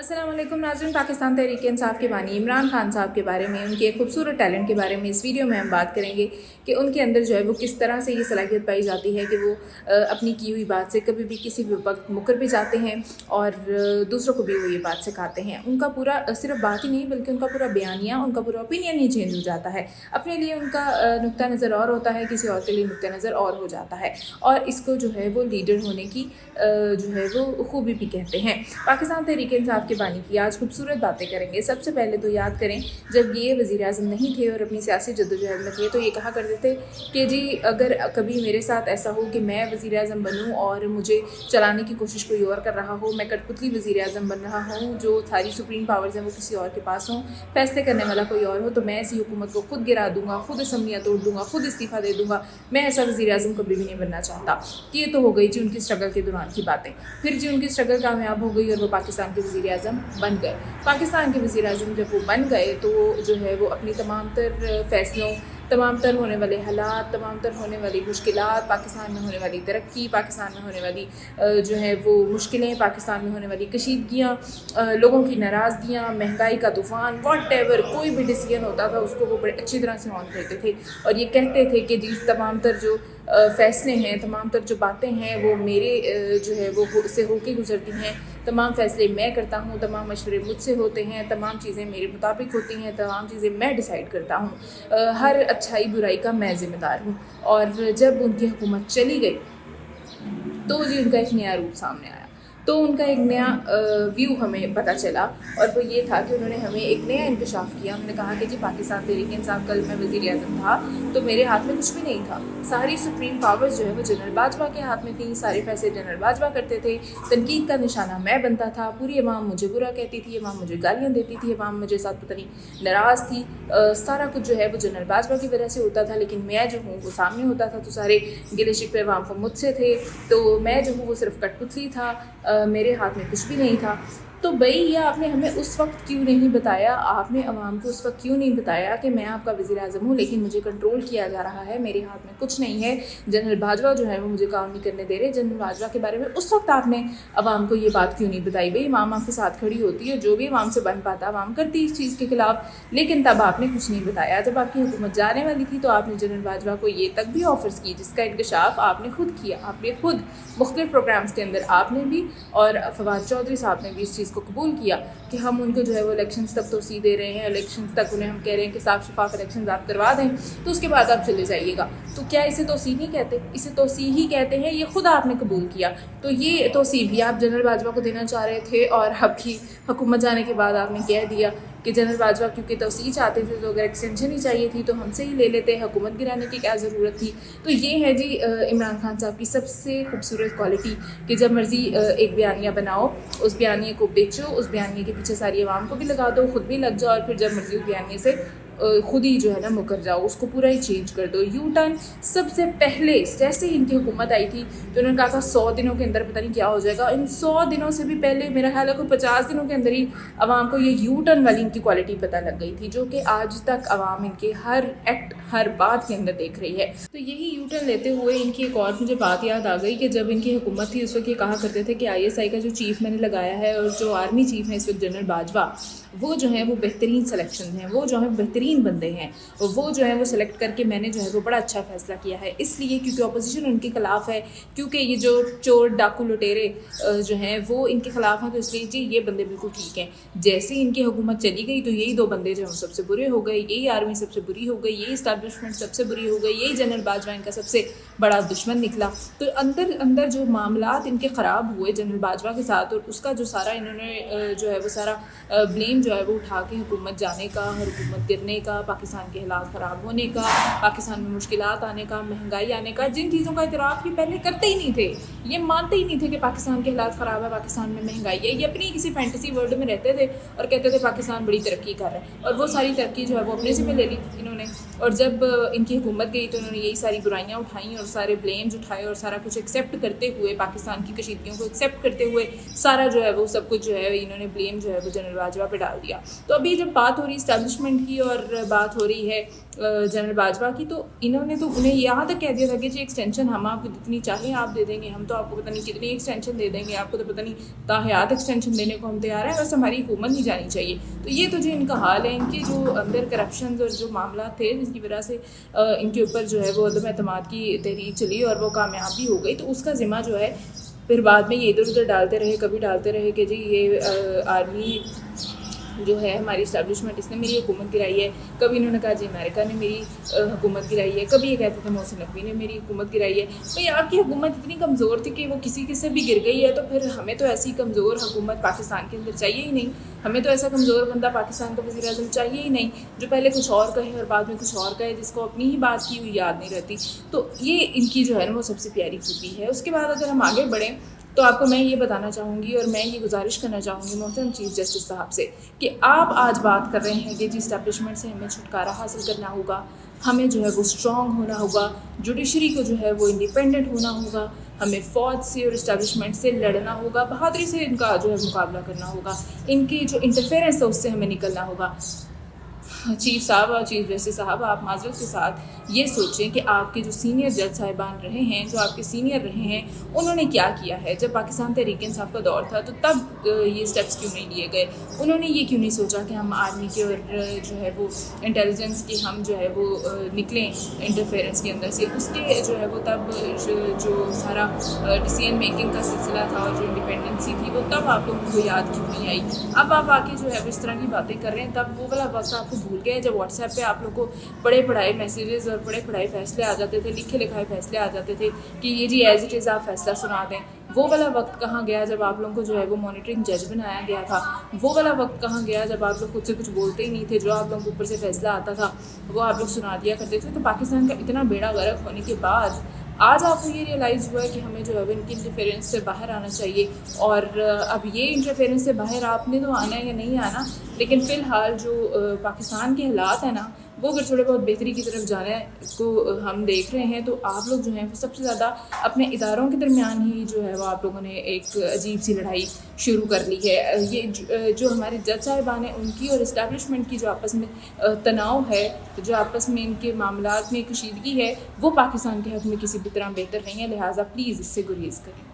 अस्सलाम वालेकुम नाज़रीन। पाकिस्तान तहरीक इंसाफ के बानी इमरान खान साहब के बारे में, उनके एक खूबसूरत टैलेंट के बारे में इस वीडियो में हम बात करेंगे कि उनके अंदर जो है वो किस तरह से ये सलाहियत पाई जाती है कि वो अपनी की हुई बात से कभी भी किसी भी वक्त मुकर भी जाते हैं और दूसरों को भी वो ये बात सिखाते हैं। उनका पूरा सिर्फ बात ही नहीं बल्कि उनका पूरा बयानिया, उनका पूरा ओपिनियन ही चेंज हो जाता है। अपने लिए उनका नुक्ता नज़र और होता है, किसी और के लिए नुक्ता नज़र और हो जाता है, और इसको जो है वो लीडर होने की जो है वो खूबी भी कहते हैं। पाकिस्तान तहरीक इंसाफ के बानी की आज खूबसूरत बातें करेंगे। सबसे पहले तो याद करें, जब ये वज़ीर आज़म नहीं थे और अपनी सियासी जद्दोजहद में थे, तो ये कहा करते थे कि जी अगर कभी मेरे साथ ऐसा हो कि मैं वज़ीर आज़म बनूँ और मुझे चलाने की कोशिश कोई और कर रहा हो, मैं कठपुतली वज़ीर आज़म बन रहा हूँ, जो सारी सुप्रीम पावर्स हैं वो किसी और के पास हों, फैसले करने वाला कोई और हो, तो मैं ऐसी हुकूमत को खुद गिरा दूँगा, खुद असम्बलियाँ तोड़ दूँगा, खुद इस्तीफ़ा दे दूँगा। मैं ऐसा वज़ीर आज़म कभी भी नहीं बनना चाहता। कि ये तो हो गई जी उनकी स्ट्रगल के दौरान की बातें। फिर जी उनकी स्ट्रगल कामयाब हो गई और वो पाकिस्तान के वज़ीर आज़म बन गए। पाकिस्तान के वज़ीर आज़म जब वो बन गए तो जो है वो अपनी तमाम तर फ़ैसलों, तमाम तर होने वाले हालात, तमाम तर होने वाली मुश्किलात, पाकिस्तान में होने वाली तरक्की, पाकिस्तान में होने वाली जो है वो मुश्किलें, पाकिस्तान में होने वाली कशीदगियाँ, लोगों की नाराज़गियाँ, महंगाई का तूफ़ान, वॉटेवर कोई भी डिसीजन होता था उसको वो बड़े अच्छी तरह से ऑन करते थे और ये कहते थे कि जी तमाम तर जो फ़ैसले हैं, तमाम तर जो बातें हैं वो मेरे जो है वो से होके गुज़रती हैं। तमाम फ़ैसले मैं करता हूँ, तमाम मशवरे मुझसे होते हैं, तमाम चीज़ें मेरे मुताबिक होती हैं, तमाम चीज़ें मैं डिसाइड करता हूँ। हर अच्छाई बुराई का मैं ज़िम्मेदार हूँ। और जब उनकी हुकूमत चली गई तो जी उनका एक नया रूप सामने आया। तो उनका एक नया व्यू हमें पता चला और वो ये था कि उन्होंने हमें एक नया इंकशाफ किया। उन्होंने कहा कि जी पाकिस्तान तहरीक इंसाफ, कल मैं वज़ीर आज़म था तो मेरे हाथ में कुछ भी नहीं था। सारी सुप्रीम पावर्स जो है वो जनरल बाजवा के हाथ में थी, सारे फैसले जनरल बाजवा करते थे, तनकीद का निशाना मैं बनता था, पूरी अवाम मुझे बुरा कहती थी, अवाम मुझे गालियाँ देती थी, अवाम मुझे साथ पता नहीं नाराज़ थी। सारा कुछ जो है वो जनरल बाजवा की वजह से होता था, लेकिन मैं जो हूँ वो सामने होता था तो सारे गिले शिकवे अवाम को मुझसे थे। तो मैं जो हूँ वो सिर्फ कठपुतली था, मेरे हाथ में कुछ भी नहीं था। तो भाई ये आपने हमें उस वक्त क्यों नहीं बताया, आपने अवाम को उस वक्त क्यों नहीं बताया कि मैं आपका वज़ीर आज़म हूँ लेकिन मुझे कंट्रोल किया जा रहा है, मेरे हाथ में कुछ नहीं है, जनरल बाजवा जो है वो मुझे काम नहीं करने दे रहे। जनरल बाजवा के बारे में उस वक्त आपने अवाम को ये बात क्यों नहीं बताई? भाई अवाम आपके साथ खड़ी होती है, जो भी अवाम से बन पाता अवाम करती इस चीज़ के ख़िलाफ़, लेकिन तब आपने कुछ नहीं बताया। जब आपकी हुकूमत जाने वाली थी तो आपने जनरल बाजवा को ये तक भी ऑफ़र्स की जिसका इंकशाफ आपने खुद किया। आपने खुद मुख्तलिफ प्रोग्राम्स के अंदर आपने भी और फवाद चौधरी साहब ने भी इस चीज़ को कबूल किया कि हम उनको जो है वो इलेक्शंस तक तोसी दे रहे हैं, इलेक्शंस तक उन्हें हम कह रहे हैं कि साफ शफाफ इलेक्शंस आप करवा दें तो उसके बाद आप चले जाइएगा। तो क्या इसे तोसी नहीं कहते? इसे तोसी ही कहते हैं। ये खुद आपने कबूल किया। तो ये तोसी भी आप जनरल बाजवा को देना चाह रहे थे और आपकी हुकूमत जाने के बाद आपने कह दिया कि जनरल बाजवा क्योंकि तोसी चाहते थे तो अगर एक्सटेंशन ही चाहिए थी तो हमसे ही ले लेते, हुकूमत गिराने की क्या ज़रूरत थी। तो ये है जी इमरान खान साहब की सबसे खूबसूरत क्वालिटी कि जब मर्ज़ी एक बयानिया बनाओ, उस बयानिए को बेचो, उस बयानिए के पीछे सारी आवाम को भी लगा दो, खुद भी लग जाओ और फिर जब मर्ज़ी उस बयानिए से खुद ही जो है ना मुकर जाओ, उसको पूरा ही चेंज कर दो। यू टर्न सबसे पहले जैसे ही इनकी हुकूमत आई थी तो उन्होंने कहा था 100 दिनों के अंदर पता नहीं क्या हो जाएगा। इन 100 दिनों से भी पहले मेरा ख्याल है कोई 50 दिनों के अंदर ही आवाम को ये यू टर्न वाली इनकी क्वालिटी पता लग गई थी, जो कि आज तक आवाम इनके हर एक्ट, हर बात के अंदर देख रही है। तो यही यू टर्न लेते हुए इनकी एक और मुझे बात याद आ गई कि जब इनकी हुकूमत थी उस वक्त ये कहा करते थे कि ISI का जो चीफ़ मैंने लगाया है और जो आर्मी चीफ़ है इस वक्त जनरल बाजवा, वो जो है वो बेहतरीन सिलेक्शन हैं, वो जो है बेहतरीन बंदे हैं, वो जो है वो सिलेक्ट करके मैंने जो है वो बड़ा अच्छा फ़ैसला किया है। इसलिए क्योंकि अपोजिशन उनके ख़िलाफ़ है, क्योंकि ये जो चोर डाकू लुटेरे जो हैं वो इनके ख़िलाफ़ हैं, तो इसलिए जी ये बंदे बिल्कुल ठीक हैं। जैसे ही इनकी हुकूमत चली गई तो यही 2 बंदे जो हैं सबसे बुरे हो गए, यही आर्मी सबसे बुरी हो गई, यही इस्टेब्लिशमेंट सबसे बुरी हो गई, यही जनरल बाजवा इनका सबसे बड़ा दुश्मन निकला। तो अंदर अंदर जो मामलात इनके ख़राब हुए जनरल बाजवा के साथ, और उसका जो सारा इन्होंने जो है वो सारा ब्लेम जो है वो उठा के हुकूमत जाने का, हुकूमत गिरने का, पाकिस्तान के हालात ख़राब होने का, पाकिस्तान में मुश्किलात आने का, महंगाई आने का, जिन चीज़ों का इतराफ़ ये पहले करते ही नहीं थे, ये मानते ही नहीं थे कि पाकिस्तान के हालात ख़राब है, पाकिस्तान में महंगाई है। ये अपनी किसी फैंटेसी वर्ल्ड में रहते थे और कहते थे पाकिस्तान बड़ी तरक्की कर रहा है, और वो सारी तरक्की जो है वो अपने ज़िम्मे ले ली इन्होंने। और जब इनकी हुकूमत गई तो इन्होंने यही सारी बुराइयाँ उठाई और सारे ब्लेम्स उठाए और सारा कुछ एक्सेप्ट करते हुए, पाकिस्तान की कशीदगियों को एक्सेप्ट करते हुए सारा जो है वो सब कुछ जो है इन्होंने ब्लेम जो है वो जनरल बाजवा पे डाल दिया। तो अभी जब बात हो रही इस्टेब्लिशमेंट की और और बात हो रही है जनरल बाजवा की, तो इन्होंने तो उन्हें यहाँ तक कह दिया था कि जी एक्सटेंशन हम आपको जितनी चाहें आप दे देंगे, हम तो आपको पता नहीं कितनी एक्सटेंशन दे देंगे, आपको तो पता नहीं ताहयात एक्सटेंशन देने को हम तैयार हैं, बस हमारी हुकूमत नहीं जानी चाहिए। तो ये तो जो इनका हाल है, इनके जो अंदर करप्शन और जो मामला थे जिसकी वजह से इनके ऊपर जो है वो अदम एतमाद की तहरीक चली और वो कामयाब भी हो गई, तो उसका ज़िम्मा जो है फिर बाद में ये इधर उधर डालते रहे, कभी डालते रहे कि जी ये आर्मी जो है हमारी इस्टेब्लिशमेंट इसने मेरी हुकूमत गिराई है, कभी इन्होंने कहा जी अमेरिका ने मेरी हुकूमत गिराई है, कभी ये कहते थे मोहसिन नकवी ने मेरी हुकूमत गिराई है। भाई आपकी हुकूमत इतनी कमज़ोर थी कि वो किसी के से भी गिर गई है, तो फिर हमें तो ऐसी कमज़ोर हुकूमत पाकिस्तान के अंदर चाहिए ही नहीं, हमें तो ऐसा कमज़ोर बंदा पाकिस्तान का वज़ीर आज़म चाहिए ही नहीं जो पहले कुछ और कहे और बाद में कुछ और कहे, जिसको अपनी ही बात की हुई याद नहीं रहती। तो ये इनकी जो है ना वो सबसे प्यारी खूबी है। उसके बाद अगर हम आगे बढ़ें तो आपको मैं ये बताना चाहूँगी और मैं ये गुजारिश करना चाहूँगी मोहतरम चीफ़ जस्टिस साहब से कि आप आज बात कर रहे हैं कि जी इस्टेब्लिशमेंट से हमें छुटकारा हासिल करना होगा, हमें जो है वो स्ट्रॉन्ग होना होगा, जुडिशरी को जो है वो इंडिपेंडेंट होना होगा, हमें फ़ौज से और इस्टेब्लिशमेंट से लड़ना होगा, बहादुरी से इनका जो है मुकाबला करना होगा, इनकी जो इंटरफेरेंस है उससे हमें निकलना होगा। चीफ साहब और चीफ जस्टिस साहब, आप माजरत के साथ ये सोचें कि आपके जो सीनियर जज साहिबान रहे हैं, जो आपके सीनियर रहे हैं, उन्होंने क्या किया है। जब पाकिस्तान तहरीक इंसाफ का दौर था तो तब ये स्टेप्स क्यों नहीं लिए गए, उन्होंने ये क्यों नहीं सोचा कि हम आर्मी के और जो है वो इंटेलिजेंस की हम जो है वो निकलें इंटरफेरेंस के अंदर से। उसके जो है वो तब जो सारा डिसीजन मेकिंग का सिलसिला था और जो इंडिपेंडेंसी थी वो तब आप लोगों को याद क्यों नहीं आई। अब आप आके जो है वो इस तरह की बातें कर रहे हैं, तब वो वाला वक्त आपको भूल गए जब व्हाट्सएप पे आप लोग को पढ़े पढ़ाए मैसेजेस और पढ़े पढ़ाए फैसले आ जाते थे, लिखे लिखाए फैसले आ जाते थे कि ये जी एज इट इज़ आप फैसला सुना दें। वो वाला वक्त कहाँ गया जब आप लोगों को जो है वो मॉनिटरिंग जज बनाया गया था। वो वाला वक्त कहाँ गया जब आप लोग खुद से कुछ बोलते ही नहीं थे, जो आप लोगों को ऊपर से फैसला आता था वो आप लोग सुना दिया करते थे। तो पाकिस्तान का इतना बेड़ा गर्क होने के बाद आज आपको ये रियलाइज़ हुआ है कि हमें जो है इनकी इंटरफेरेंस से बाहर आना चाहिए। और अब ये इंटरफेरेंस से बाहर आपने तो आना है या नहीं आना, लेकिन फ़िलहाल जो पाकिस्तान के हालात हैं ना वो अगर थोड़े बहुत बेहतरी की तरफ जाने को हम देख रहे हैं, तो आप लोग जो हैं वो सबसे ज़्यादा अपने इदारों के दरमियान ही जो है वो आप लोगों ने एक अजीब सी लड़ाई शुरू कर ली है। ये जो हमारे जज साहिबान हैं उनकी और इस्टेब्लिशमेंट की जो आपस में तनाव है, जो आपस में इनके मामलात में कशीदगी है, वो पाकिस्तान के हक़ में किसी भी तरह बेहतर नहीं है। लिहाजा प्लीज़ इससे गुरेज़ करें।